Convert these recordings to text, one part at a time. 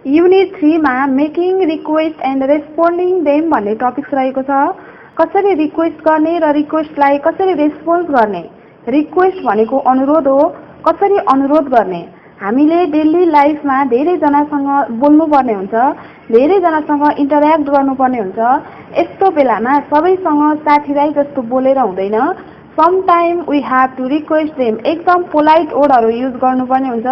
Unit 3 मा making request and responding them भन्ने topics रहेको छ। कसरी रिक्वेस्ट गर्ने र रिक्वेस्टलाई कसरी रेस्पोन्स गर्ने। रिक्वेस्ट भनेको अनुरोध हो। कसरी अनुरोध गर्ने। हामीले डेली लाइफमा धेरैजनासँग बोल्नुपर्ने हुन्छ, धेरैजनासँग इन्टर्याक्ट गर्नुपर्ने हुन्छ। यस्तो बेलामा सबैसँग साथीभाइ जस्तो बोलेर हुँदैन। Sometime we have to request them. एकदम पोलाइट वर्डहरु युज गर्नुपर्ने हुन्छ।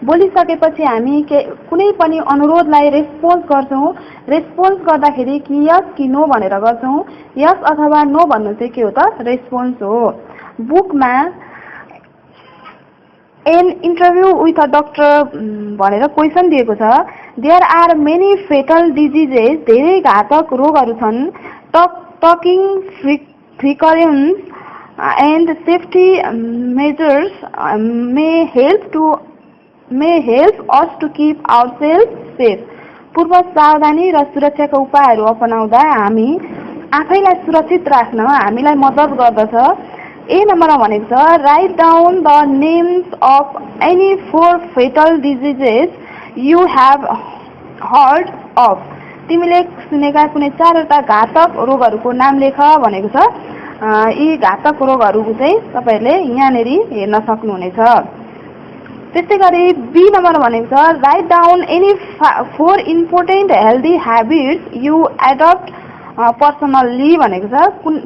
बोलिसकेपछि हामी कुनै पनि अनुरोधलाई रेस्पोन्स गर्छौं। रेस्पोन्स गर्दाखेरि कि यस कि नो भनेर गर्छौं। यस अथवा नो भन्नु चाहिँ के हो त रेस्पोन्स हो। बुकमा an interview with a doctor भनेर क्वेशन दिएको छ। There are many fatal diseases. धेरै घातक रोगहरु छन्। Talking frequence and safety measures may help us to keep ourselves safe. पूर्व सावधानी र सुरक्षाका उपायहरू अपनाउँदा हामी आफैलाई सुरक्षित राख्न हामीलाई मद्दत गर्दछ। ए नम्बरमा भनेको छ write down the names of any 4 fatal diseases you have heard of. तिमीले सुनेका कुनै 4वटा घातक रोगहरूको नाम लेख भनेको छ। यी घातक रोगहरू चाहिँ तपाईहरुले यहाँनेरि हेर्न सक्नुहुनेछ। त्यसैगरी बी नम्बर भनेको छ write down any 4 important healthy habits you adopt personally भनेको छ।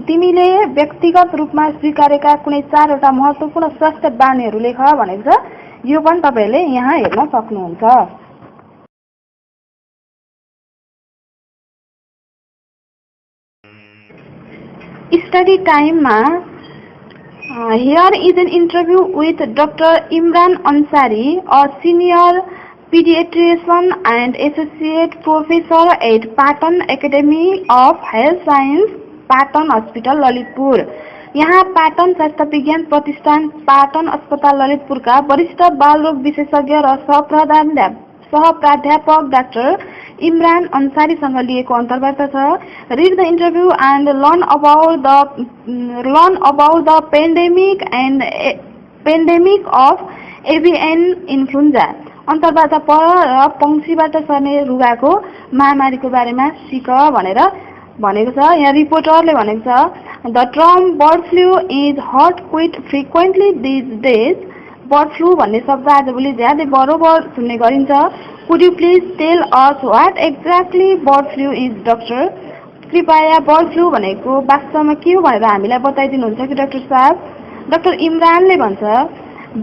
तिमीले व्यक्तिगत रूपमा स्वीकारेका कुनै 4वटा महत्त्वपूर्ण स्वास्थ्य बानीहरू लेख भनेको छ। यो पनि तपाईहरुले यहाँ हेर्न सक्नुहुन्छ। Study time ma here is an interview with Dr. Imran Ansari, a senior pediatrician and associate professor at Patton Academy of Health Science, Patton Hospital, Lalitpur. यहाँ पाटन स्वास्थ्य विज्ञान प्रतिष्ठान पाटन अस्पताल ललितपुरका वरिष्ठ बालरोग विशेषज्ञ र सहप्राध्यापक डाक्टर इमरान अंसारीसँग लिएको अन्तर्वार्ता छ। Read the interview and learn about the pandemic of avian influenza. अन्तर्वार्ता पढ र पंक्षीबाट सर्ने रुगाको महामारीको बारेमा सिक भनेर भनेको छ। यहाँ रिपोर्टरले भनेको छ The term bird flu is heard quite frequently these days. Bird flu भन्ने शब्द आजभोलि ज्यादै बरोबर सुन्ने गरिन्छ। Could you please tell us what exactly bird flu is, doctor? कृपया बर्ड फ्लू भनेको वास्तवमा के हो भनेर हामीलाई बताइदिनुहुन्छ कि डाक्टर साहब। डाक्टर इमरानले भन्छ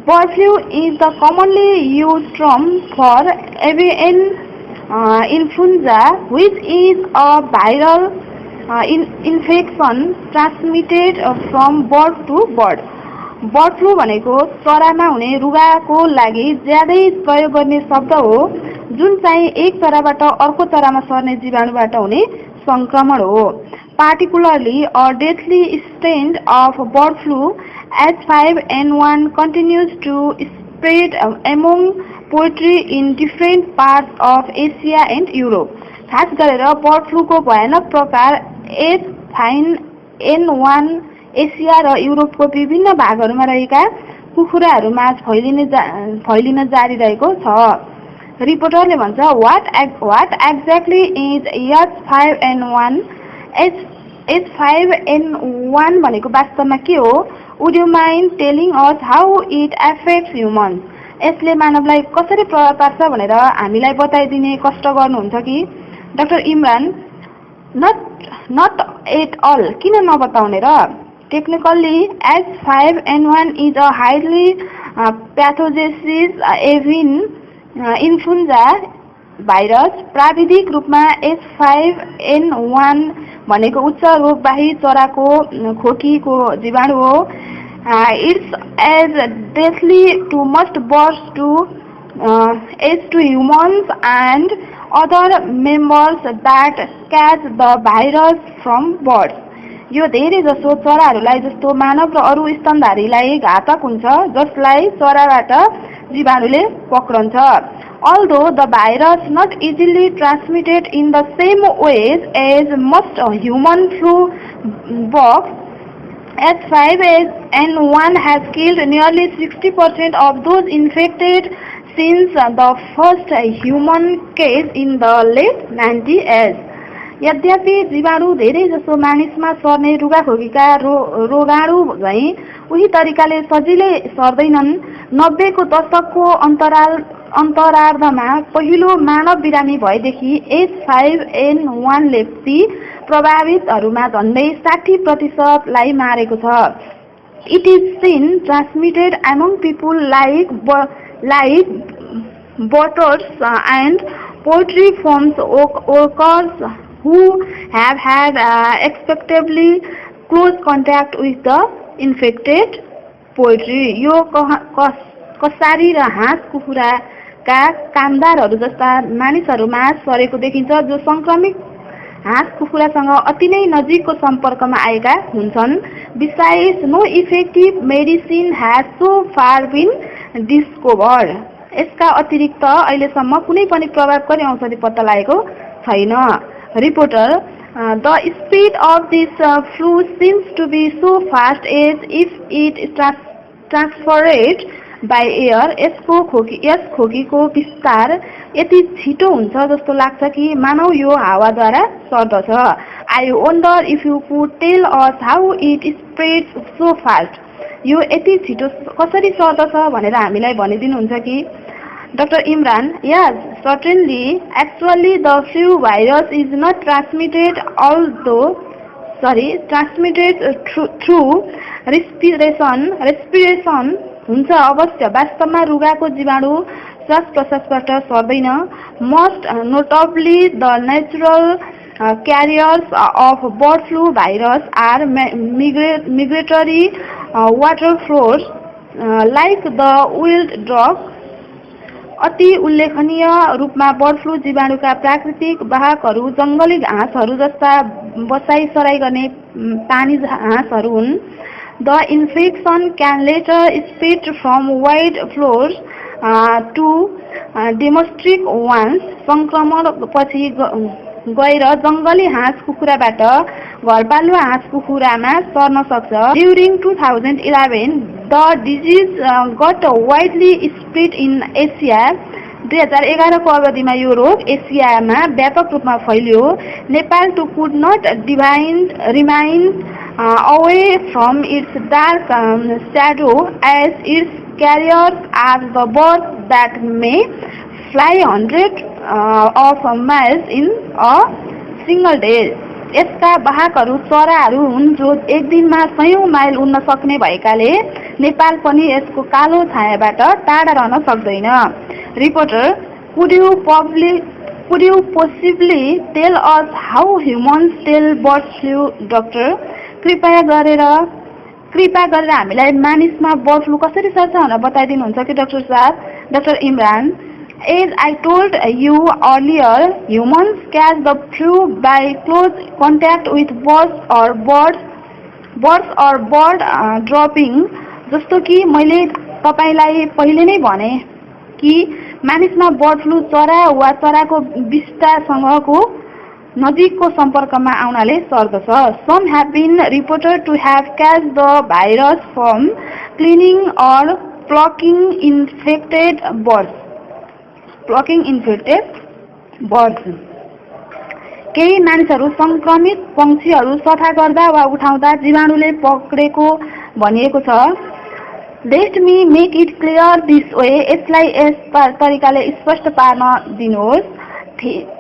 bird flu is the commonly used term for avian influenza which is a viral infection transmitted from bird to bird. Bird flu भनेको चरामा हुने रुगाको लागि ज्यादै प्रयोग गर्ने शब्द हो जुन चाहिँ एक चराबाट अर्को चरामा सर्ने जीवाणुबाट हुने संक्रमण हो। Particularly a deadly strain of bird flu H5N1 continues to spread among poultry in different parts of Asia and Europe. खास गरेर बर्ड फ्लूको भयानक प्रकार H5N1 एसिया र युरोपको विभिन्न भागहरूमा रहेका कुखुराहरूमा फैलिन जारी रहेको छ। रिपोर्टरले भन्छ what exactly is H5N1? H5N1 भनेको वास्तवमा के हो? Would you mind telling us how it affects humans? यसले मानवलाई कसरी प्रभाव पार्छ भनेर हामीलाई बताइदिने कष्ट गर्नुहुन्छ कि? Doctor Imran not at all. किन नबताउने र? Technically, H5N1 is a highly pathogenic avian influenza virus. प्राविधिक रूपमा H5N1 भनेको उच्च रोगवाही चराको खोकीको जीवाणु हो। It's as deadly to most birds as to humans and other members that catch the virus from birds. यो धेरै जसो चराहरूलाई जस्तो मानव र अरू स्तनधारीलाई घातक हुन्छ जसलाई चराबाट जीवाणुले पक्रन्छ। Although the virus not easily transmitted in the same ways as most human flu bugs, H5N1 has killed nearly 60% of those infected since the first human case in the late 90s. यद्यपि जीवाणु धेरै जसो मानिसमा सर्ने रुगाखोकीका रोगाणु झैं उही तरिकाले सजिलै सर्दैनन्। 90 को दशकको अन्तरार्धमा पहिलो मानव बिरामी भएदेखि H5N1 लेप्सी प्रभावितहरूमा झन्डै 60% लाई मारेको छ। It is seen transmitted among people like botters and poultry farms workers who have had expectedly close contact with the infected poultry. यो कसारी र हाँस कुखुराका कामदारहरू जस्ता मानिसहरूमा सरेको देखिन्छ जो संक्रमित हाँस कुखुरासँग अति नै नजिकको सम्पर्कमा आएका हुन्छन्। Besides, no effective medicine has so far been discovered. यसका अतिरिक्त अहिलेसम्म कुनै पनि प्रभावकारी औषधि पत्ता लागेको छैन। Reporter, the speed of this flu seems to be so fast as if it transferred by air. यस खोकीको विस्तार यति छिटो हुन्छ जस्तो लाग्छ कि मानव यो हावाद्वारा सर्दछ। I wonder if you could tell us how it spreads so fast. यो यति छिटो कसरी सर्दछ भनेर हामीलाई भनिदिनुहुन्छ कि? Dr. Imran, yes, certainly. Actually, the flu virus is not transmitted through respiration. हुन्छ अवश्य वास्तवमा रुगाको जीवाणु श्वास प्रश्वासबाट सर्दैन। Most notably, the natural carriers of bird flu virus are migratory water flowers like the wild duck. अति उल्लेखनीय रूपमा बर्ड फ्लू जीवाणुका प्राकृतिक वाहकहरू जंगली घाँसहरू जस्ता बसाई सराई गर्ने पानी घाँसहरू हुन्। The infection can later spread from wild flowers to domestic ones. संक्रमण पछि गएर जंगली हाँस कुखुराबाट घरपालुवा हाँस कुखुरामा सर्न सक्छ। During 2011, the disease got widely spread in Asia. 2011 को अवधिमा यो रोग एसियामा व्यापक रूपमा फैलियो। Nepal could not remain away from its dark shadow as its carriers are the birds that may fly hundreds of miles in a single day. यसका वाहकहरू चराहरू हुन् जो एक दिनमा सयौं माइल उड्न सक्ने भएकाले नेपाल पनि यसको कालो छायाबाट टाढा रहन सक्दैन। Reporter, could you possibly tell us how humans tell bird flu, doctor? कृपया गरेर हामीलाई मानिसमा बर्ड फ्लू कसरी सर्छ भनेर बताइदिनुहुन्छ कि डाक्टर साहब? Dr. Imran, as I told you earlier, humans catch the flu by close contact with birds or bird dropping. जस्तो कि मैले तपाईलाई पहिले नै भने कि मानिसमा बर्ड फ्लू चरा वा चराको विष्टासँगको नजिकको सम्पर्कमा आउनाले सर्दछ। Some have been reported to have catched the virus from cleaning or plucking infected birds. केही मानिसहरू संक्रमित पंक्षीहरू सफा गर्दा वा उठाउँदा जीवाणुले पक्रेको भनिएको छ। Let me make it clear this way. यसलाई यस तरिकाले स्पष्ट पार्न दिनुहोस्।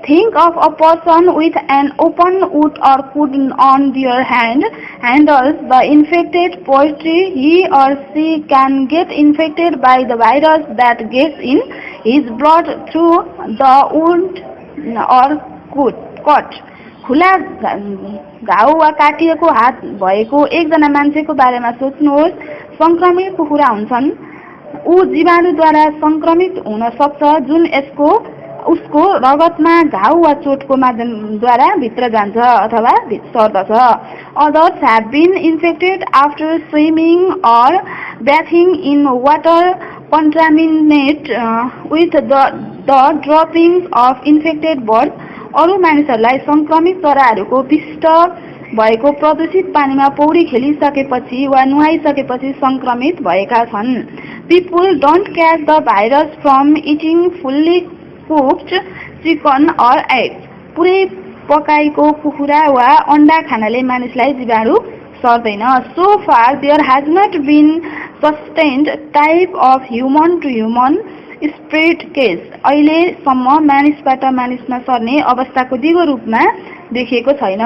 Think of a person with an open wound or cut on their hand handles the infected poultry. He or she can get infected by the virus that gets in his blood through the wound or cut. खुला घाउ वा काटिएको हात भएको एकजना मान्छेको बारेमा सोच्नुहोस्। संक्रमित कुखुरा हुन्छन्। ऊ जीवाणुद्वारा संक्रमित हुन सक्छ जुन उसको रगतमा घाउ वा चोटको माध्यमद्वारा भित्र जान्छ अथवा सर्दछ। Others have been infected after swimming or bathing in water contaminated with the droppings of infected birds. अरू मानिसहरूलाई संक्रमित चराहरूको विष्ट भएको प्रदूषित पानीमा पौडी खेलिसकेपछि वा नुहाइसकेपछि संक्रमित भएका छन्। People don't catch the virus from eating fully cooked chicken or eggs. पुरै पकाएको कुखुरा वा अण्डा खानाले मानिसलाई जीवाणु सर्दैन। So far there has not been sustained type of human to human spread case. अहिलेसम्म मानिसबाट मानिसमा सर्ने अवस्थाको दिगो रूपमा देखिएको छैन।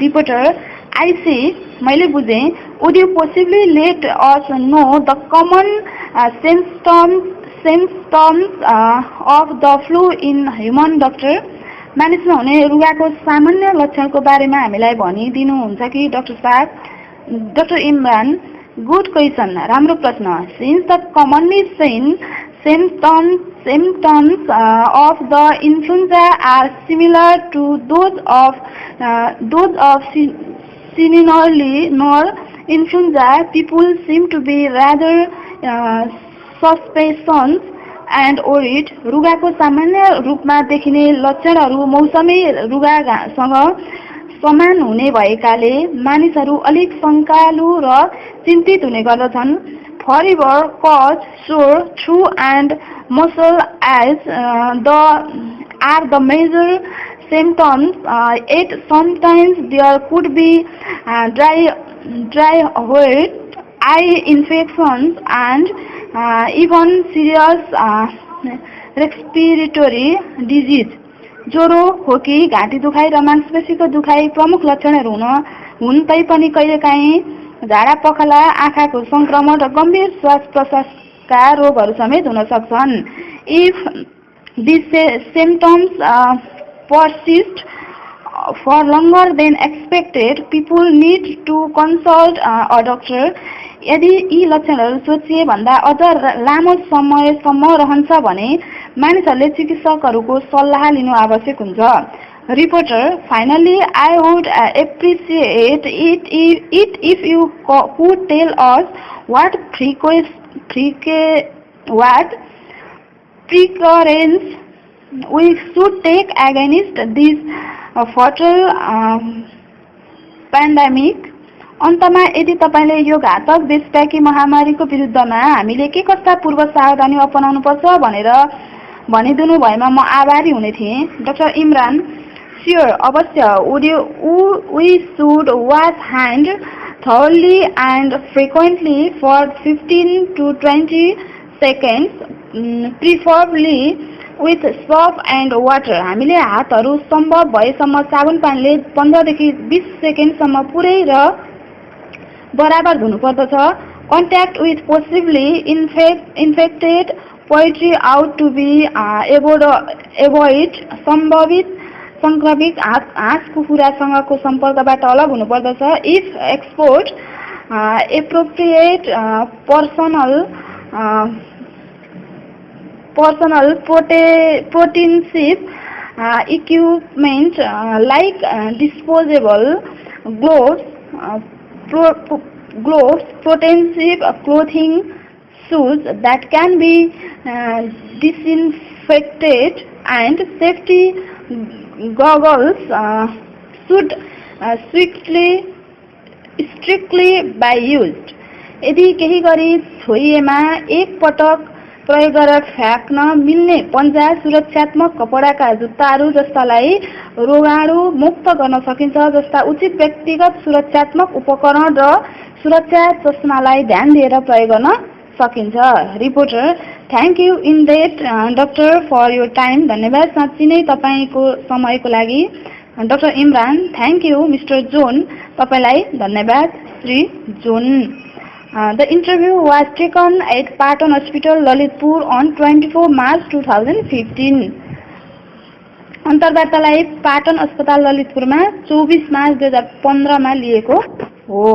रिपोर्टर I see, मैले बुझे, would you possibly let us know the common symptoms of the flu in human doctor? मानिसमा हुने रुगाको सामान्य लक्षणको बारेमा हामीलाई भनिदिनुहुन्छ कि डाक्टर साहब? डाक्टर इमरान, गुड क्वेशन, राम्रो प्रश्न। Since the commonly seen symptoms of the influenza are similar to those of seasonal influenza, people seem to be rather suspicious and worried. रुगाको सामान्य रूपमा देखिने लक्षणहरू मौसमी रुगासँग समान हुने भएकाले मानिसहरू अलिक शङ्कालु र चिन्तित हुने गर्दछन्। Fever, cough, sore throat and muscle aches are the major symptoms. Yet sometimes there could be dry wet eye infections and even serious respiratory disease. ज्वरो, खोकी, घाँटी दुखाइ र मांसपेशीको दुखाइ प्रमुख लक्षणहरू हुन् तैपनि कहिलेकाहीँ झाडा पखाला, आँखाको संक्रमण र गम्भीर श्वास प्रश्वासका रोगहरू समेत हुन सक्छन्। If these symptoms persist for longer than expected, people need to consult a doctor. यदि यी लक्षणहरू सोचिए भन्दा अझ लामो समयसम्म रहन्छ भने मानिसहरूले चिकित्सकहरूको सल्लाह लिनु आवश्यक हुन्छ। Reporter, finally, I would appreciate it if you could tell us what precautions we should take against this fatal pandemic. अन्तमा यदि तपाईले यो घातक देशव्यापी महामारीको विरुद्धमा हामीले के कस्ता पूर्व सावधानी अपनाउनु पर्छ भनेर भनिदिनु भएमा म आभारी हुने थिएँ। डाक्टर इमरान, Sure, अवश्य। We should wash hands thoroughly and frequently for 15 to 20 seconds, preferably with soap and water. हामीले हातहरू सम्भव भएसम्म साबुन पानीले 15 देखि 20 सेकेन्डसम्म पुरै र बराबर धुनु पर्दछ। Contact with possibly infected poultry out to be avoid. संभावित संक्रमित हाँस कुखुरासँगको सम्पर्कबाट अलग हुनु पर्दछ। If export appropriate personal protective equipment like disposable gloves, protective clothing, shoes that can be disinfected, and safety goggles should strictly be used. यदि केही गरी छोइएमा एक पटक प्रयोग गरेर फ्याक्न मिल्ने पन्जा, सुरक्षात्मक कपडाका जुत्ताहरू जस्तालाई रोगाणु मुक्त गर्न सकिन्छ जस्ता उचित व्यक्तिगत सुरक्षात्मक उपकरण र सुरक्षा चस्मालाई ध्यान दिएर प्रयोग गर्न सकिन्छ। Reporter, thank you indeed doctor for your time. धन्यवाद साँच्चै नै तपाईको समयको लागि। Doctor Imran, thank you mister John, तपाईलाई धन्यवाद Shri John. The interview was taken at Patan Hospital, Lalitpur on 24 March 2015. अन्तर्वार्तालाई Patan अस्पताल ललितपुरमा 24 मार्च 2015 मा लिएको हो।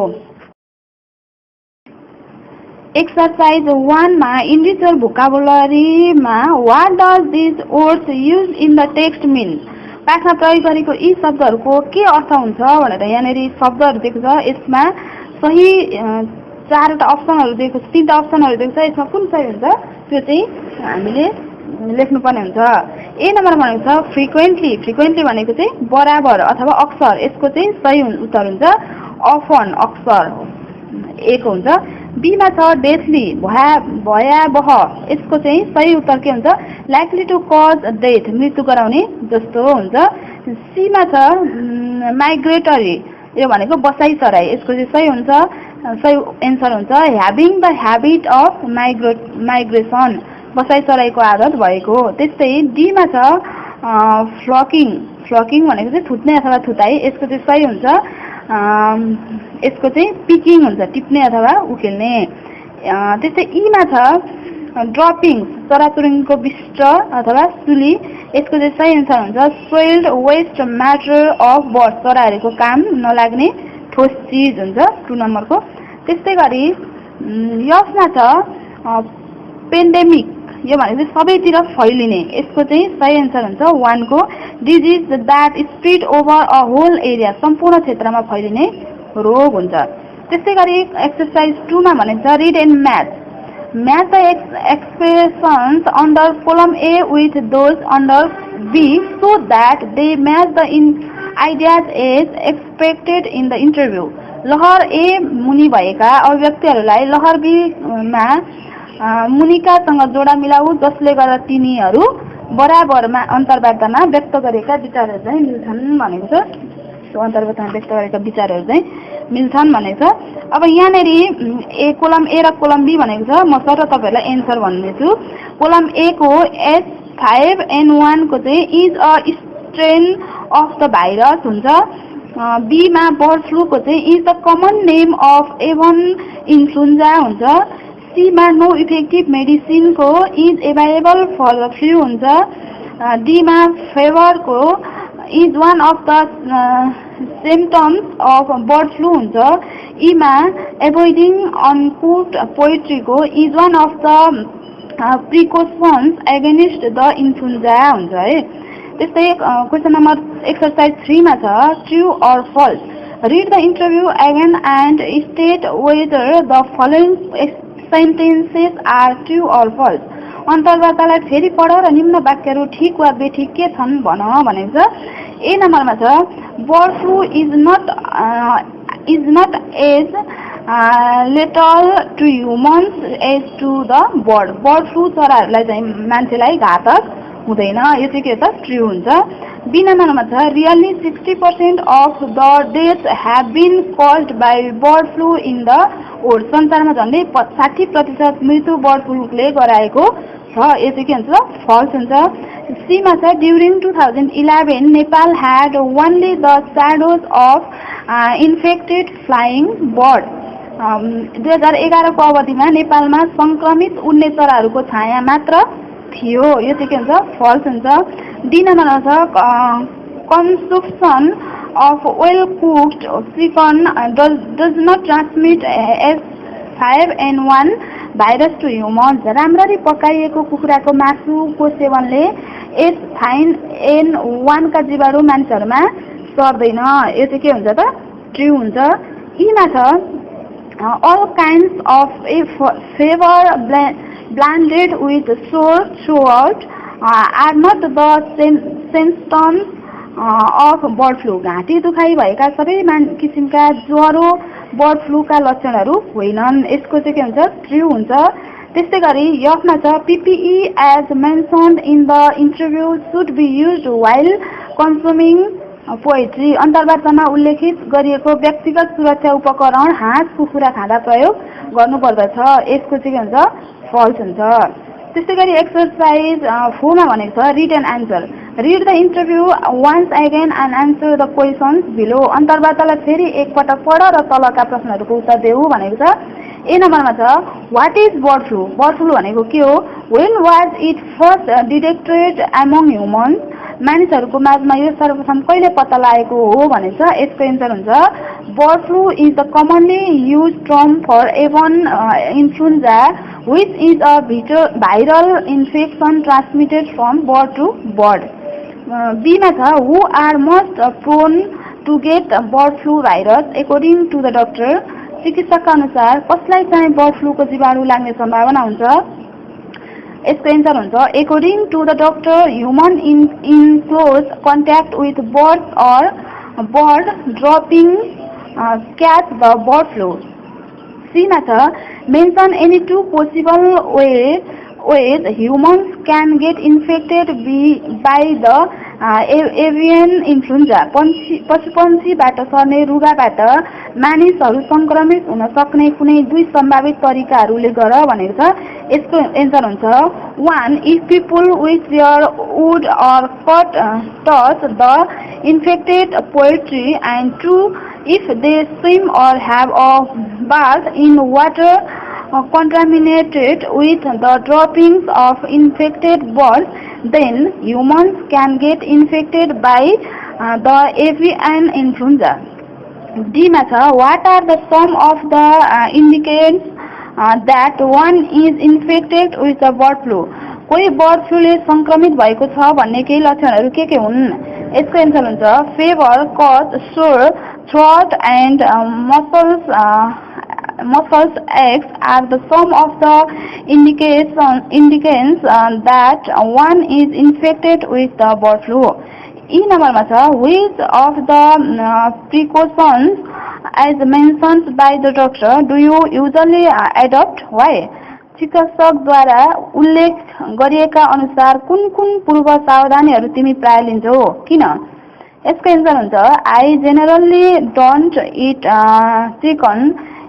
Exercise 1 मा individual vocabulary मा what does these words used in the text mean? पाठमा प्रयोग गरेको यी शब्दहरूको के अर्थ हुन्छ भनेर यहाँनेरि शब्दहरू दिएको छ। यसमा सही 4वटा अप्सनहरू दिएको छ, 3वटा अप्सनहरू दिएको छ। यसमा कुन सही हुन्छ त्यो चाहिँ हामीले लेख्नुपर्ने हुन्छ। ए नम्बरमा भनेको छ फ्रिक्वेन्टली। फ्रिक्वेन्टली भनेको चाहिँ बराबर अथवा अक्सर, यसको चाहिँ सही उत्तर हुन्छ अफन, अक्सर एको हुन्छ। बीमा छ डेथली, भयावह, यसको चाहिँ सही उत्तर के हुन्छ लाइकली टु कज डेथ, मृत्यु गराउने जस्तो हुन्छ। सीमा छ माइग्रेटरी, यो भनेको बसाइ सराई, यसको चाहिँ सही हुन्छ, सही एन्सर हुन्छ having the habit of migration, बसाइ सराईको आदत भएको। त्यस्तै डीमा छ फ्लकिङ। फ्लकिङ भनेको चाहिँ थुत्ने अथवा थुताई, यसको चाहिँ सही हुन्छ यसको चाहिँ पिकिङ हुन्छ, टिप्ने अथवा उखेल्ने। त्यस्तै ईमा छ ड्रपिङ, चराचुरुङ्गीको विष्ट अथवा सुली, यसको चाहिँ सही एन्सर हुन्छ soiled waste matter of bird, चराहरूको काम नलाग्ने ठोस चिज हुन्छ 2 नम्बरको। त्यस्तै गरी यसमा छ पेन्डेमिक, यो भनेको चाहिँ सबैतिर फैलिने, यसको चाहिँ सही एन्सर हुन्छ 1 को disease that spread over a whole area, सम्पूर्ण क्षेत्रमा फैलिने रोग हुन्छ। त्यस्तै गरी एक्सरसाइज 2 मा भनेको छ read and match. Match the expressions under column A with those under B so that they match the ideas as expected in the interview. लहर ए मुनि भएका अभिव्यक्तिहरूलाई लहर बीमा मुनिकासँग जोडा मिलाऊ जसले गर्दा तिनीहरू बराबरमा अन्तर्वार्तामा व्यक्त गरेका विचारहरू चाहिँ मिल्छन् भनेको छ। अन्तर्वार्तामा व्यक्त गरेका विचारहरू चाहिँ मिल्छन् भनेको छ। अब यहाँनेरि कोलम ए र कोलम बी भनेको छ, म सर तपाईहरुलाई एन्सर भन्नेछु। कोलम ए को H5N1 को चाहिँ is a strain of the virus हुन्छ। बी मा बर्ड फ्लू को चाहिँ is the common name of avian influenza हुन्छ। सी मा नो इफेक्टिभ मेडिसिन को is available for the flu हुन्छ। डी मा फेवर को is one of the symptoms of bird flu हुन्छ। ई मा एभोइडिङ अनकुड पोइट्री को is one of the precautions against the influenza हुन्छ है। त्यस्तै क्वेशन नम्बर एक्सरसाइज 3 मा छ true or false. Read the interview again and state whether the following sentences are true or false. अन्तर्वार्तालाई फेरि पढ र निम्न वाक्यहरू ठिक वा बेठिक के छन् भन भनेको छ। ए नम्बरमा छ bird flu is not as lethal to humans as to the bird. Bird flu चराहरूलाई चाहिँ मान्छेलाई घातक हुँदैन, यो चाहिँ के छ ट्रू हुन्छ। बी नम्बरमा छ really 60% of the death have been caused by bird flu in the world. संसारमा झन्डै 60% मृत्यु बर्ड फ्लूले गराएको छ, यो चाहिँ के हुन्छ फल्स हुन्छ। सी मा छ during 2011 Nepal had only the shadows of infected flying bird. 2011 को अवधिमा नेपालमा संक्रमित उड्ने चराहरूको छाया मात्र थियो, यो चाहिँ के हुन्छ फल्स हुन्छ। डी नम्बरमा छ consumption of well cooked chicken does not transmit H5N1 virus to humans. राम्ररी पकाइएको कुखुराको मासुको सेवनले H5N1 का जीवाणु मानिसहरूमा सर्दैन, यो चाहिँ के हुन्छ त ट्रू हुन्छ। ई मा छ all kinds of fever blended with sore throat are not the symptoms of bird flu। घाँटी दुखाइ भएका सबै किसिमका ज्वरो बर्ड फ्लूका लक्षणहरू होइनन्, यसको चाहिँ के हुन्छ ट्रू हुन्छ। त्यस्तै गरी यसमा छ PPE as mentioned in the interview should be used while consuming poetry. अन्तर्वार्तामा उल्लेखित गरिएको व्यक्तिगत सुरक्षा उपकरण हाँस कुखुरा खाँदा प्रयोग गर्नुपर्दछ, यसको चाहिँ के हुन्छ फल्स हुन्छ। त्यस्तै गरी एक्सरसाइज 4 मा भनेको छ read and answer. Read the interview once again and answer the questions below. अन्तर्वार्तालाई फेरि एकपटक पढ र तलका प्रश्नहरूको उत्तर देऊ भनेको छ। ए नम्बरमा छ what is bird flu. Bird flu भनेको के हो? When was it first detected among humans. मानिसहरूको माझमा यो सर्वप्रथम कहिले पत्ता लागेको हो भनेको छ। यसको एन्सर हुन्छ bird flu is the commonly use term for avian influenza which is a viral infection transmitted from bird to bird. B मा छ who are most prone to get bird flu virus according to the doctor। चिकित्सकका अनुसार कसलाई चाहिँ bird फ्लूको जीवाणु लाग्ने सम्भावना हुन्छ? यसको एन्सर हुन्छ according to the doctor human in close contact with birds or bird dropping catch the bird flu. C मा छ mention any two possible ways humans can get infected by the avian influenza. पशुपन्छीबाट सर्ने रुगाबाट मानिसहरू संक्रमित हुन सक्ने कुनै दुई सम्भावित तरिकाहरूले गर भनेको छ। यसको एन्सर हुन्छ 1 if people with their wood or cut touch the infected poultry, and 2 if they swim or have a bath in water contaminated with the droppings of infected birds, then humans can get infected by the avian influenza. D मा छ what are the some of the indications that one is infected with the bird flu. कोही bird फ्लूले संक्रमित भएको छ भन्ने केही लक्षणहरू के हुन्? यसको एन्सर हुन्छ fever, cough, sore throat and muscles aches are the some of the indications that one is infected with the bird flu. E नम्बरमा छ which of the precautions as mentioned by the doctor do you usually adopt? Why? चिकित्सकद्वारा उल्लेख गरिएका अनुसार कुन कुन पूर्व सावधानीहरू तिमी प्राय लिन्छौ? किन? यसको एन्सर हुन्छ I generally don't eat chicken.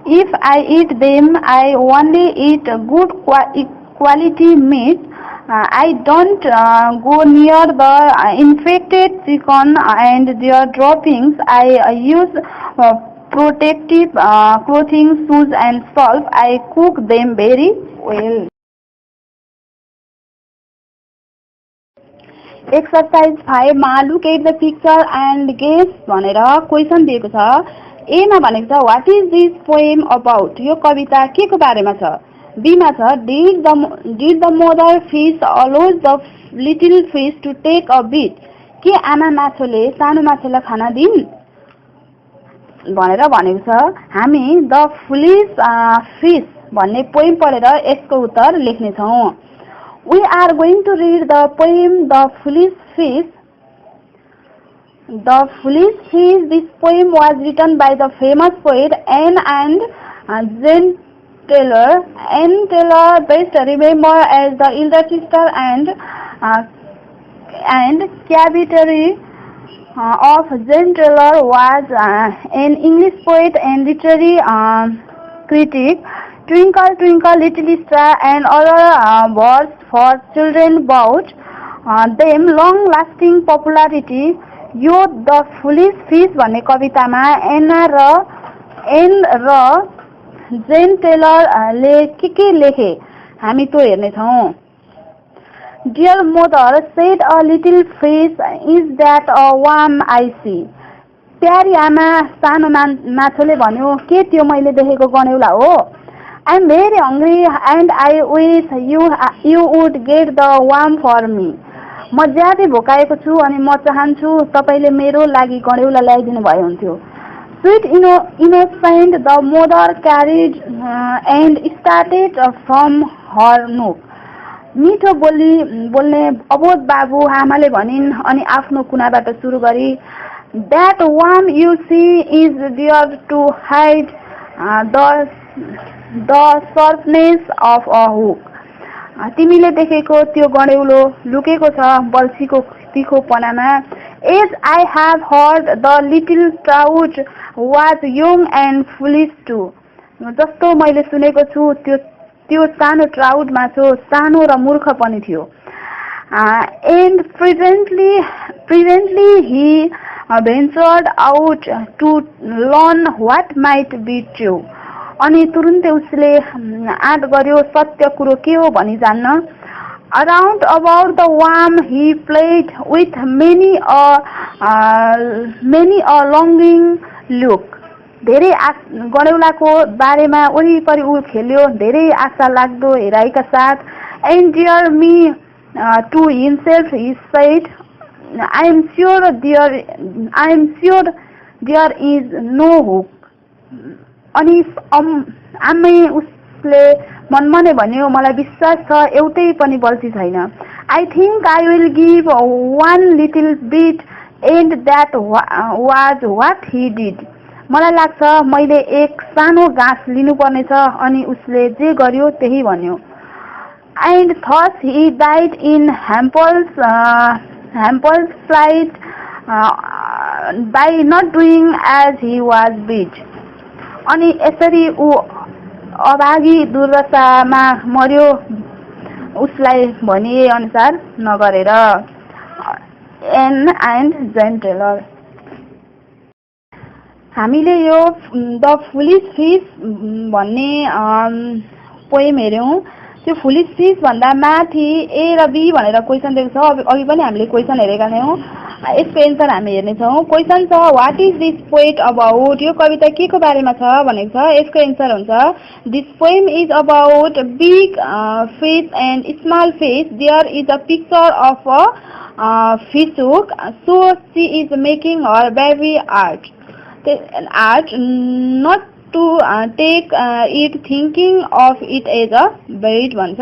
If I eat them, I only eat good quality meat. I don't go near the infected chicken and their droppings. I use protective clothing, shoes and salt. I cook them very well. Exercise 5 मा look at the picture and guess भनेर question दिएको छ। ए मा भनेको छ what is this poem about? यो कविता के को बारेमा छ? बी मा छ did the mother fish allow the little fish to take a bit? के आमा माछाले सानो माछालाई खान दिन् भनेर भनेको छ। हामी the foolish fish भन्ने पोएम पढेर यसको उत्तर लेख्ने छौं। We are going to read the poem The Foolish Fish. The Foolish Fish. This poem was written by the famous poet Anne Jane Taylor. Anne Taylor, best remembered as the elder sister and contemporary of Jane Taylor, was an English poet and literary critic. Twinkle, Twinkle, Little Star and other words for children brought them long-lasting popularity. यो The Foolish Fish भन्ने कवितामा एना र जेन टेलरले के लेखे हामी त्यो हेर्ने छौं। Dear mother, said a little fish, is that a worm I see? प्यारी आमा सानो माछाले भन्यो के त्यो मैले देखेको गनेउला हो? I am very hungry and I wish you would get the worm for me. म ज्यादै भोकाएको छु अनि म चाहन्छु तपाईले मेरो लागि गनेउला ल्याइदिनु भए हुन्थ्यो। Sweet innocent, the mother carried and started from her nook. मिठो बोल्ने अबोध बाबु आमाले भनिन् अनि आफ्नो कुनाबाट सुरु गरी That worm you see is there to hide the sharpness of a hook. तिमीले देखेको त्यो गणेउलो लुकेको छ बल्छीको तीखोपनामा। As I have heard, the little trout was young and foolish too. जस्तो मैले सुनेको छु त्यो सानो ट्राउट माछो सानो र मूर्ख पनि थियो। And presently he ventured out to learn what might be true. अनि तुरुन्तै उसले आँट गर्यो सत्य कुरो के हो भनी जान्न। Around about the worm he played with many a longing look. धेरै गणेउलाको बारेमा वरिपरि उ खेल्यो धेरै आशा लाग्दो हेराइका साथ। And dear me to himself he said, I am sure there is no hook. अनि आमै उसले मनमा नै भन्यो, मलाई विश्वास छ एउटै पनि बल्छी छैन। I think I will give one little bit and that was what he did. मलाई लाग्छ मैले एक सानो गाँस लिनुपर्नेछ, अनि उसले जे गर्यो त्यही भन्यो। And thus he died in Hample's flight by not doing as he was bid। अनि यसरी ऊ अभागी दुर्दशामा मर्यो, उसलाई भनिए अनुसार नगरेर। And Jane Taylor. हामीले यो द फुलिस फिस भन्ने पोएम हेऱ्यौँ। त्यो फुलिस फिस भन्दा माथि ए र बी भनेर क्वेसन दिएको छ। अघि पनि हामीले क्वेसन हेरेका थियौँ, यसको एन्सर हामी हेर्नेछौँ। क्वेसन छ what is this poet about. यो कविता के को बारेमा छ भनेको छ। यसको एन्सर हुन्छ this poem is about big fish and small fish. There is a picture of a fish hook, so she is making her baby art not to take it thinking of it as a bait भन्छ।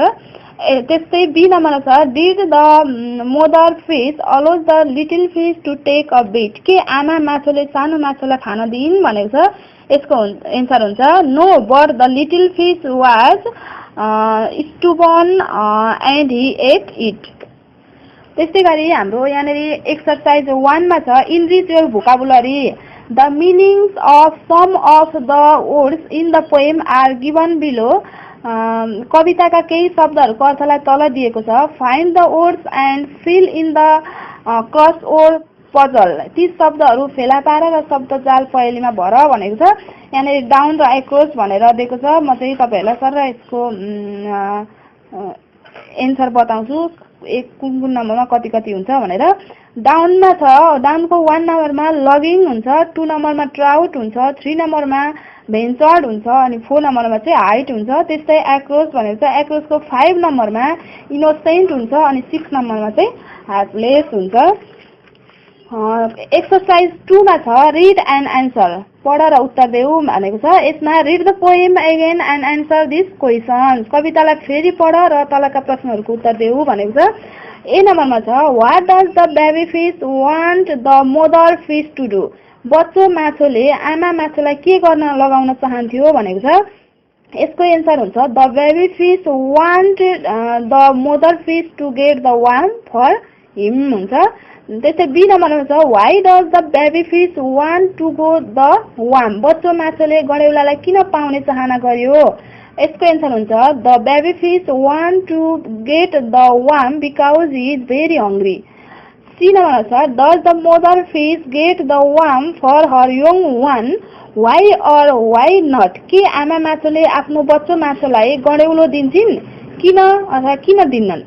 त्यस्तै B नम्बरमा छ did the mother fish allow the little fish to take a bait। के आमा माछाले सानो माछालाई खान दिइन् भनेको छ। यसको एन्सर हुन्छ no, but the little fish was stubborn and he ate it। त्यस्तै गरी हाम्रो यहाँनिर एक्सरसाइज 1 मा छ enrich your vocabulary। The meanings of some of the words in the poem are given below। कविताका केही शब्दहरूको अर्थलाई तल दिएको छ। Find the words and fill in the crossword puzzle। ती शब्दहरू फेला पार र शब्द जाल पहेलीमा भर भनेको छ। यहाँनिर डाउन र एक्रोस भनेर दिएको छ। म चाहिँ तपाईहरुलाई सर यसको एन्सर बताउँछु कुन कुन नम्बरमा कति कति हुन्छ भनेर। डाउनमा छ, डाउनको 1 नम्बरमा लगिङ हुन्छ, 2 नम्बरमा ट्राउट हुन्छ, 3 नम्बरमा भेन्चर्ड हुन्छ, अनि 4 नम्बरमा चाहिँ हाइट हुन्छ। त्यस्तै एक्रोस भनेको छ, एक्रोसको 5 नम्बरमा इनोसेन्ट हुन्छ, अनि 6 नम्बरमा चाहिँ हार्टलेस हुन्छ। एक्सरसाइज 2 मा छ रिड एन्ड एन्सर। पढ र उत्तर देऊ भनेको छ। यसमा read the poem again and answer this questions. कवितालाई फेरि पढ र तलका प्रश्नहरूको उत्तर देऊ भनेको छ। ए नम्बरमा छ what does the baby fish want the mother fish to do. बच्चो माछोले आमा माछोलाई के गर्न लगाउन चाहन्थ्यो भनेको छ। यसको एन्सर हुन्छ the baby fish want the mother fish to get the worm for him हुन्छ। त्यस्तै बी नम्बरमा छ why does the baby fish want to go the worm. बच्चो माछोले गडेउलालाई किन पाउने चाहना गर्यो। यसको एन्सर हुन्छ the baby fish want to get the worm because he is very hungry. C नम्बरमा छ does the mother fish get the worm for her young one why or why not. के आमा माछोले आफ्नो बच्चो माछोलाई गडेउलो दिन्छन्, किन अथवा किन दिन्नन्।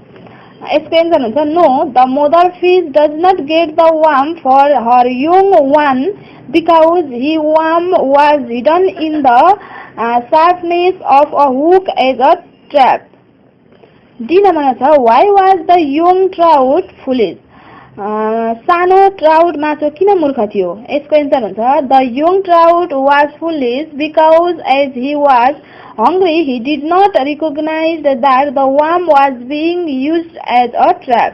यसको एन्सर हुन्छ no, the mother fish does not get the worm for her young one because he worm was hidden in the sharpness of a hook as a trap। D नम्बरमा छ why was the young trout foolish। सानो trout माछो किन मूर्ख थियो। यसको answer हुन्छ the young trout was foolish because as he was hungry he did not recognize that the worm was being used as a trap।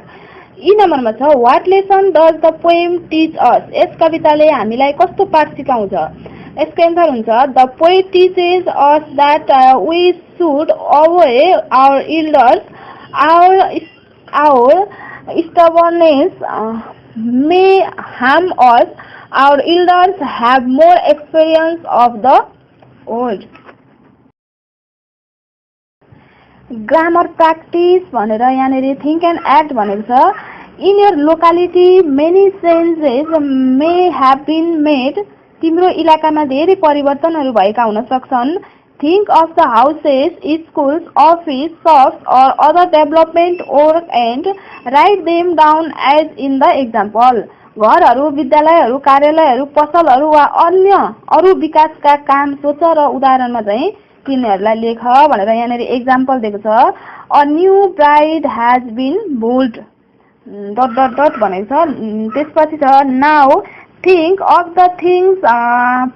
ई नम्बरमा छ what lesson does the poem teach us। यस कविताले हामीलाई कस्तो पाठ सिकाउँछ। यसको answer हुन्छ the poet teaches us that we should obey our elders our stubbornness may harm us। Our elders have more experience of the old। Grammar practice भनेर यहाँनिर think and act भनेको छ। In your locality many changes may have been made. तिम्रो इलाकामा धेरै परिवर्तनहरू भएका हुन सक्छन्। Think of the houses, schools, office, shops और other development work and write them down as in the example. घरहरू, विद्यालयहरू, कार्यालयहरू, पसलहरू वा अन्य अरू विकासका काम सोच र उदाहरणमा चाहिँ तिनीहरूलाई लेख भनेर यहाँनिर एक्जाम्पल दिएको छ। A new bridge has been built dot dot dot भनेको छ। त्यसपछि छ now think of the things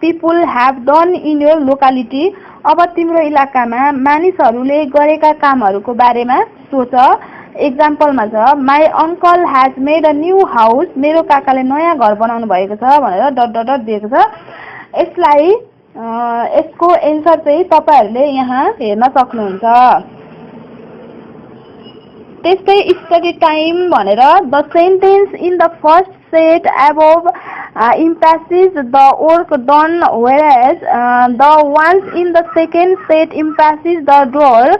people have done in your locality अब तिम्रो इलाकामा मानिसहरूले गरेका कामहरूको बारेमा सोच। एक्जाम्पलमा छ my uncle has made a new house, मेरो काकाले नयाँ घर बनाउनु भएको छ भनेर डट डट डट दिएको छ। यसलाई यसको एन्सर चाहिँ तपाईहरुले यहाँ हेर्न सक्नुहुन्छ। त्यस्तै स्टडी टाइम भनेर the sentence in the first set अबभ emphasizes the work done, whereas the ones in the second set emphasizes the role.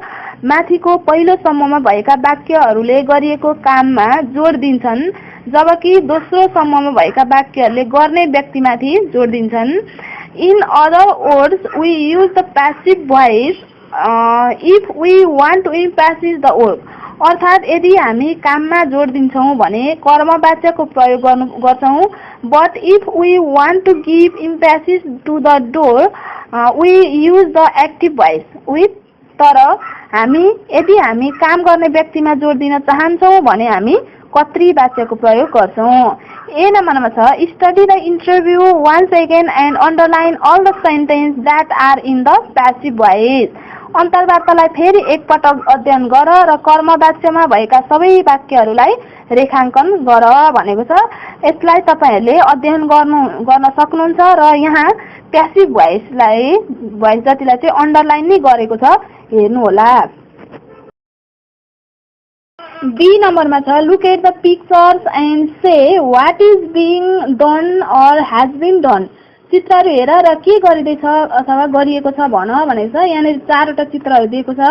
माथिको पहिलो समूहमा भएका वाक्यहरूले गरिएको काममा जोड दिन्छन्, जबकि दोस्रो समूहमा भएका वाक्यहरूले गर्ने व्यक्तिमाथि जोड दिन्छन्। In other words, we use the passive voice if we want to emphasize the work. अर्थात यदि हामी काममा जोड दिन्छौं भने कर्मवाच्यको प्रयोग गर्छौं। But if we want to give emphasis to the door, we use the active voice with. तर यदि हामी काम गर्ने व्यक्तिमा जोड दिन चाहन्छौं भने हामी कर्तृ वाच्यको प्रयोग गर्छौं। ए नम्बरमा छ study the interview once again and underline all the sentences that are in the passive voice. अन्तर्वार्तालाई फेरि एकपटक अध्ययन गर र कर्मवाच्यमा भएका सबै वाक्यहरूलाई रेखाङ्कन गर भनेको छ। यसलाई तपाईहरुले अध्ययन गर्न सक्नुहुन्छ र यहाँ प्यासिभ भोइस जतिलाई चाहिँ अन्डरलाइन नै गरेको छ, हेर्नु होला। बी नम्बरमा छ look at the pictures and say what is being done or has been done. चित्रहरू हेर र के गरिँदैछ अथवा गरिएको छ भन भनेको छ। यहाँ चारवटा चित्रहरू दिएको छ,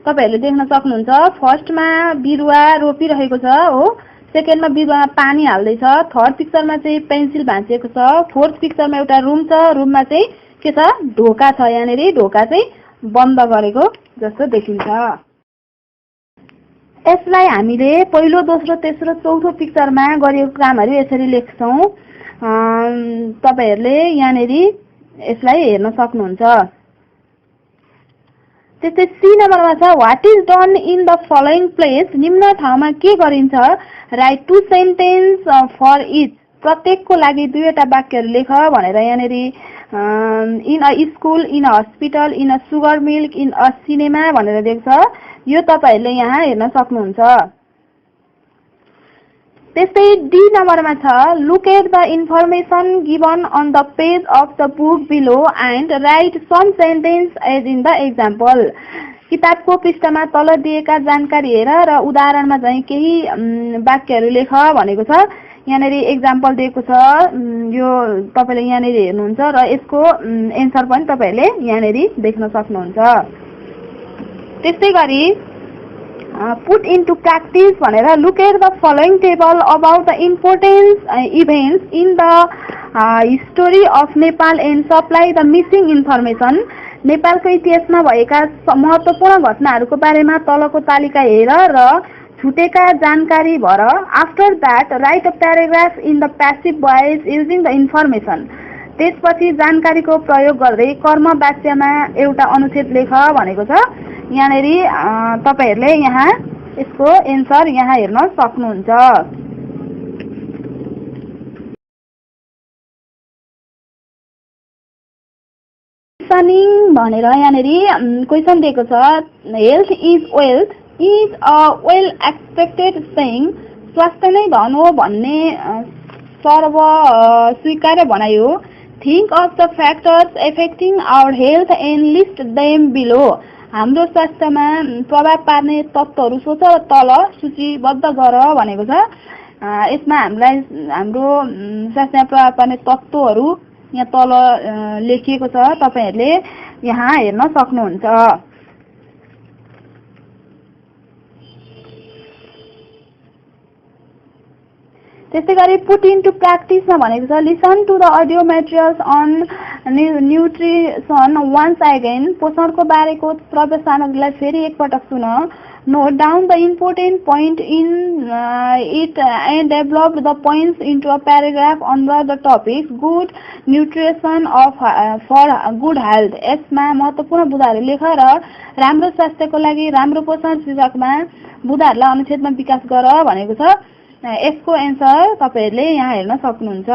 तपाईहरुले देख्न सक्नुहुन्छ। फर्स्टमा बिरुवा रोपिरहेको छ हो, सेकेन्डमा बिरुवामा पानी हाल्दैछ, थर्ड पिक्चरमा चाहिँ पेन्सिल भाँचिएको छ, फोर्थ पिक्चरमा एउटा रुम छ, रुममा चाहिँ के छ ढोका छ, यहाँ ढोका चाहिँ बन्द गरेको जस्तो देखिन्छ। यसलाई हामीले पहिलो दोस्रो तेस्रो चौथो पिक्चरमा गरिएको कामहरू यसरी लेख्छौं। तपाईहरुले यहाँ यसलाई हेर्न सक्नुहुन्छ। त्यस्तै सी नम्बरमा छ what is done in the following place. निम्न ठाउँमा के गरिन्छ, write two sentence for each. प्रत्येकको लागि दुईवटा वाक्यहरू लेख भनेर यहाँ in a school, in a hospital, in a sugar mill, in a cinema भनेर दिएको छ। यो तपाईहरुले यहाँ हेर्न सक्नुहुन्छ। त्यस्तै डी नम्बरमा छ look at the information given on the page of the book below and write some sentence as in the example. किताबको पृष्ठमा तल दिएका जानकारी हेर र उदाहरणमा चाहिँ केही वाक्यहरू लेख भनेको छ। यहाँ एक्जाम्पल दिएको छ, यो तपाईले यहाँ हेर्नुहुन्छ र यसको एन्सर पनि तपाईहरुले यहाँ देख्न सक्नुहुन्छ। त्यस्तै गरी put into practice भनेर look at the following table about the important events in the history of Nepal and supply the missing information. नेपालको इतिहासमा भएका महत्त्वपूर्ण घटनाहरूको बारेमा तलको तालिका हेर र छुटेका जानकारी भर। After that, write a paragraph in the passive voice using the information. त्यसपछि जानकारीको प्रयोग गर्दै कर्मवाच्यमा एउटा अनुच्छेद लेख भनेको छ। यहाँ तपाईहरुले यहाँ यसको एन्सर यहाँ हेर्न सक्नुहुन्छ। लिसनिङ भनेर यहाँ क्वेशन दिएको छ health is wealth is a well expected saying. स्वास्थ्य नै धन हो भन्ने सर्व स्वीकार्य भनाइ हो। Think of the factors affecting our health and list them below. हाम्रो स्वास्थ्यमा प्रभाव पार्ने तत्त्वहरू सोच र तल सूचीबद्ध गर भनेको छ। यसमा हामीलाई हाम्रो स्वास्थ्यमा प्रभाव पार्ने तत्त्वहरू यहाँ तल लेखिएको छ, तपाईहरुले यहाँ हेर्न सक्नुहुन्छ। त्यस्तै गरी पुट इन्टु प्र्याक्टिसमा भनेको छ listen to the audio materials on nutrition once again. पोषणको बारेको श्रव्य सामग्रीलाई फेरि एकपटक सुन। Note down the important point in it and develop the points into a paragraph under the topic good nutrition for good health. यसमा महत्त्वपूर्ण बुदाहरू लेख र राम्रो स्वास्थ्यको लागि राम्रो पोषण शीर्षकमा बुदाहरूलाई अनुच्छेदमा विकास गर भनेको छ। यसको एन्सर तपाईहरुले यहाँ हेर्न सक्नुहुन्छ।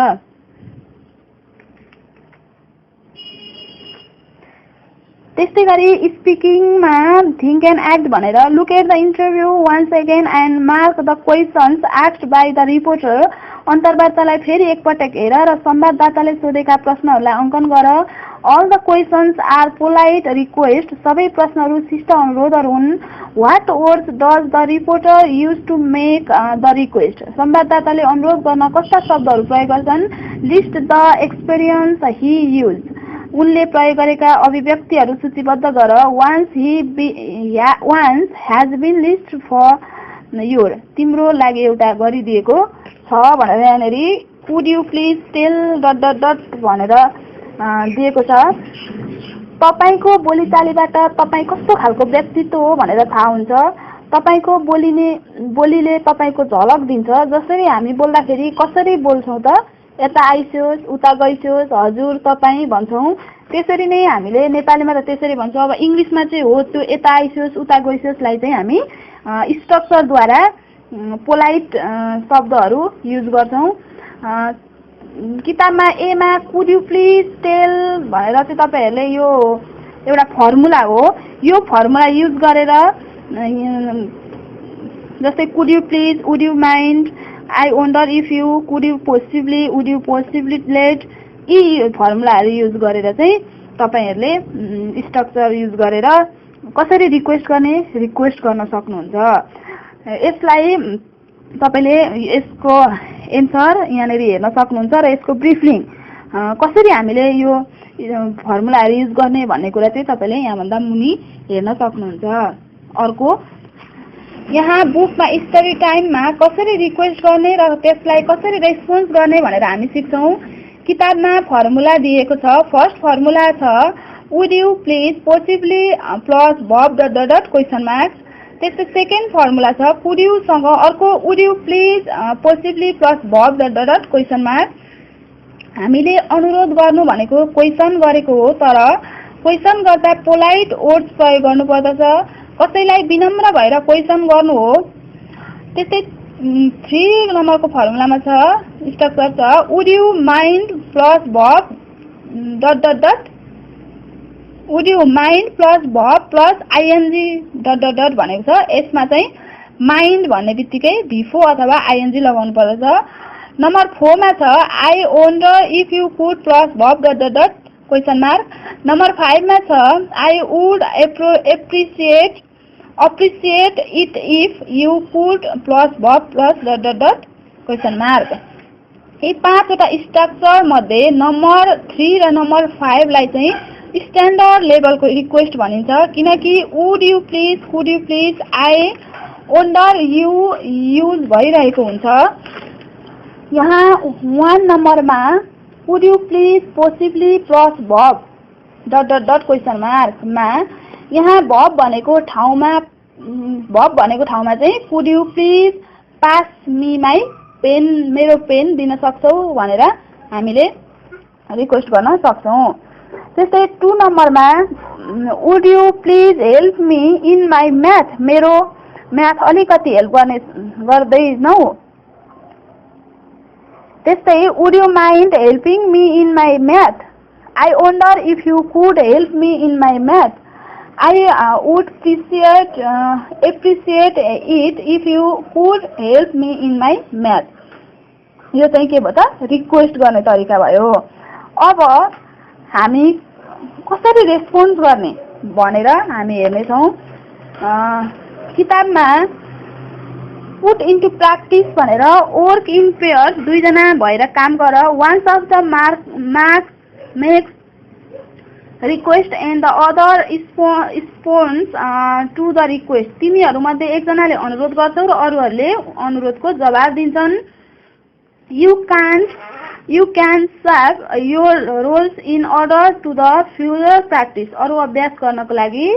त्यस्तै गरी स्पिकिङमा थिङ्क एन्ड एक्ट भनेर look at the interview once again and mark the questions asked by the reporter. अन्तर्वार्तालाई फेरि एकपटक हेर र संवाददाताले सोधेका प्रश्नहरूलाई अङ्कन गर। All the questions are polite request. सबै प्रश्नहरू शिष्ट अनुरोधहरू हुन्। What words does the reporter use to make the request. संवाददाताले अनुरोध गर्न कस्ता शब्दहरू प्रयोग गर्छन्। List the experience he use. उनले प्रयोग गरेका अभिव्यक्तिहरू सूचीबद्ध गर। Once has been list for your. तिम्रो लागि एउटा गरिदिएको छ भनेर यहाँनिर could you please tell dot dot dot भनेर दिएको छ। तपाईको बोलीचालीबाट तपाईँ कस्तो खालको व्यक्तित्व हो भनेर थाहा हुन्छ। तपाईको बोलीले तपाईको झलक दिन्छ। जसरी हामी बोल्दाखेरि कसरी बोल्छौँ त, यता आइसोस् उता गइसोस् हजुर तपाईँ भन्छौँ, त्यसरी नै हामीले नेपालीमा त त्यसरी भन्छौँ। अब इङ्ग्लिसमा चाहिँ हो त्यो यता आइसोस् उता गइसोस्लाई चाहिँ हामी स्ट्रक्चरद्वारा पोलाइट शब्दहरू युज गर्छौँ। किताबमा एमा कुड यु प्लिज टेल भनेर चाहिँ तपाईँहरूले यो एउटा फर्मुला हो। यो फर्मुला युज गरेर जस्तै could you please, would you mind, I wonder if you, could you possibly, would you possibly let, यी फर्मुलाहरू युज गरेर चाहिँ तपाईँहरूले स्ट्रक्चर युज गरेर कसरी रिक्वेस्ट गर्न सक्नुहुन्छ। यसलाई तपाईँले यसको एन्सर यहाँनिर हेर्न सक्नुहुन्छ र यसको ब्रिफिङ कसरी हामीले यो फर्मुलाहरू युज गर्ने भन्ने कुरा चाहिँ तपाईँले यहाँभन्दा मुनि हेर्न सक्नुहुन्छ। अर्को यहाँ बुकमा स्टडी टाइममा कसरी रिक्वेस्ट गर्ने र त्यसलाई कसरी रेस्पोन्स गर्ने भनेर हामी सिक्छौँ। किताबमा फर्मुला दिएको छ। फर्स्ट फर्मुला छ would you please possibly plus verb dot dot dot question marks. त्यस्तै सेकेन्ड फर्मुला छ कुड यु सँग अर्को would you please possibly plus verb dot dot dot question marks. हामीले अनुरोध गर्नु भनेको क्वेसन गरेको हो, तर क्वेसन गर्दा पोलाइट वर्ड्स प्रयोग गर्नुपर्दछ। कसैलाई विनम्र भएर क्वेसन गर्नु हो। त्यस्तै 3 नम्बरको फर्मुलामा छ स्ट्रक्चर छ would you mind plus verb dot dot dot, would you mind plus verb plus ING dot dot dot भनेको छ। यसमा चाहिँ माइन्ड भन्ने बित्तिकै भिफो अथवा आइएनजी लगाउनु पर्दछ। नम्बर 4 मा छ I wonder if you could plus verb dot dot dot question mark. Number 5 मा छ I would appreciate it if you could plus verb plus dot dot dot question mark. यी 5वटा स्ट्रक्चर मध्ये number 3 र number 5 लाई चाहिँ standard लेभलको request भनिन्छ, किनकि would you please, could you please, I wonder you use भइरहेको हुन्छ। यहाँ 1 नम्बरमा would you please possibly plus verb dot dot dot question मार्कमा यहाँ भब भनेको ठाउँमा चाहिँ could you please pass me my pen, मेरो पेन दिन सक्छौ भनेर हामीले रिक्वेस्ट गर्न सक्छौँ। त्यस्तै 2 नम्बरमा would you please help me in my math, मेरो म्याथ अलिकति हेल्प गर्दैनौ। त्यस्तै would you mind helping me in my math, I wonder if you could help me in my math, I would appreciate it if you could help me in my math. यो चाहिँ के भयो त request गर्ने तरिका भयो। अब हामी कसरी रेस्पोन्स गर्ने भनेर हामी हेर्नेछौँ। किताबमा पुट इन्टु प्र्याक्टिस भनेर वर्क इन पेयर्स, 2 जना भएर काम गर। Once of the marks makes request and the other responds to the request. तिमीहरूमध्ये एकजनाले अनुरोध गर्छौ र अरूहरूले अनुरोधको जवाब दिन्छन्। You can save your roles in order to the future practice। अरू अभ्यास गर्नको लागि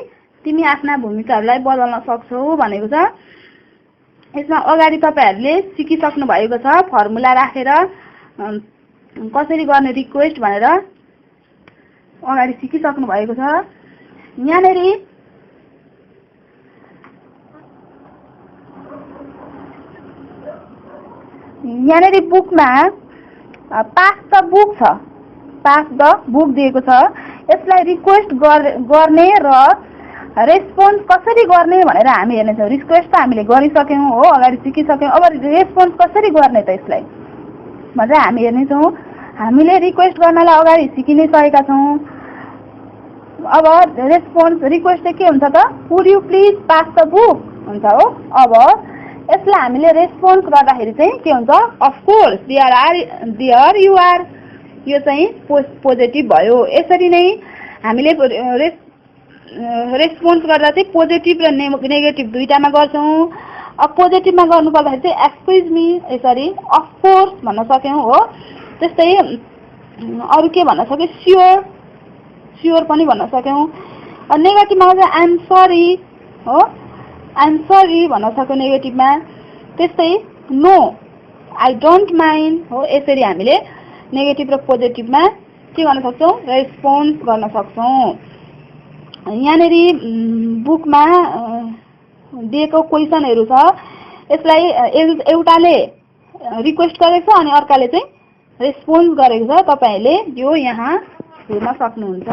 तिमी आफ्ना भूमिकाहरूलाई बदल्न सक्छौ भनेको छ। यसमा अगाडि तपाईहरुले सिकिसक्नु भएको छ फर्मुला राखेर कसरी गर्ने रिक्वेस्ट भनेर अगाडि सिकिसक्नु भएको छ। यहाँनेरि बुकमा पास द बुक छ, पास द बुक दिएको छ। यसलाई रिक्वेस्ट गर्ने र रेस्पोन्स कसरी गर्ने भनेर हामी हेर्नेछौँ। रिक्वेस्ट त हामीले गरिसक्यौँ हो, अगाडि सिकिसक्यौँ। अब रेस्पोन्स कसरी गर्ने त यसलाई भनेर हामी हेर्नेछौँ। हामीले रिक्वेस्ट गर्नलाई अगाडि सिकि नै सकेका छौँ। अब रेस्पोन्स रिक्वेस्ट चाहिँ के हुन्छ त, would you please pass the book हुन्छ हो। अब यसलाई हामीले रेस्पोन्स गर्दाखेरि चाहिँ के हुन्छ, of course there you are, यो चाहिँ पोजिटिभ भयो। यसरी नै हामीले रेस्पोन्स गर्दा चाहिँ पोजिटिभ र नेगेटिभ दुईटामा गर्छौँ। अब पोजिटिभमा गर्नु पर्दाखेरि चाहिँ एक्सक्युज मी यसरी अफ कोर्स भन्न सक्यौँ हो। त्यस्तै अरू के भन्न सक्यौँ, स्योर पनि भन्न सक्यौँ। नेगेटिभमा चाहिँ आइ एम सरी हो, आइ एम सरी भन्न सक्यौँ नेगेटिभमा। त्यस्तै नो आई डोन्ट माइन्ड हो। यसरी हामीले नेगेटिभ र पोजिटिभमा के गर्न सक्छौँ, रेस्पोन्स गर्न सक्छौँ। यहाँनिर बुकमा दिएको क्वेसनहरू छ, यसलाई एउटाले रिक्वेस्ट गरेको छ अनि अर्काले चाहिँ रेस्पोन्स गरेको छ। तपाईहरूले यो यहाँ हेर्न सक्नुहुन्छ।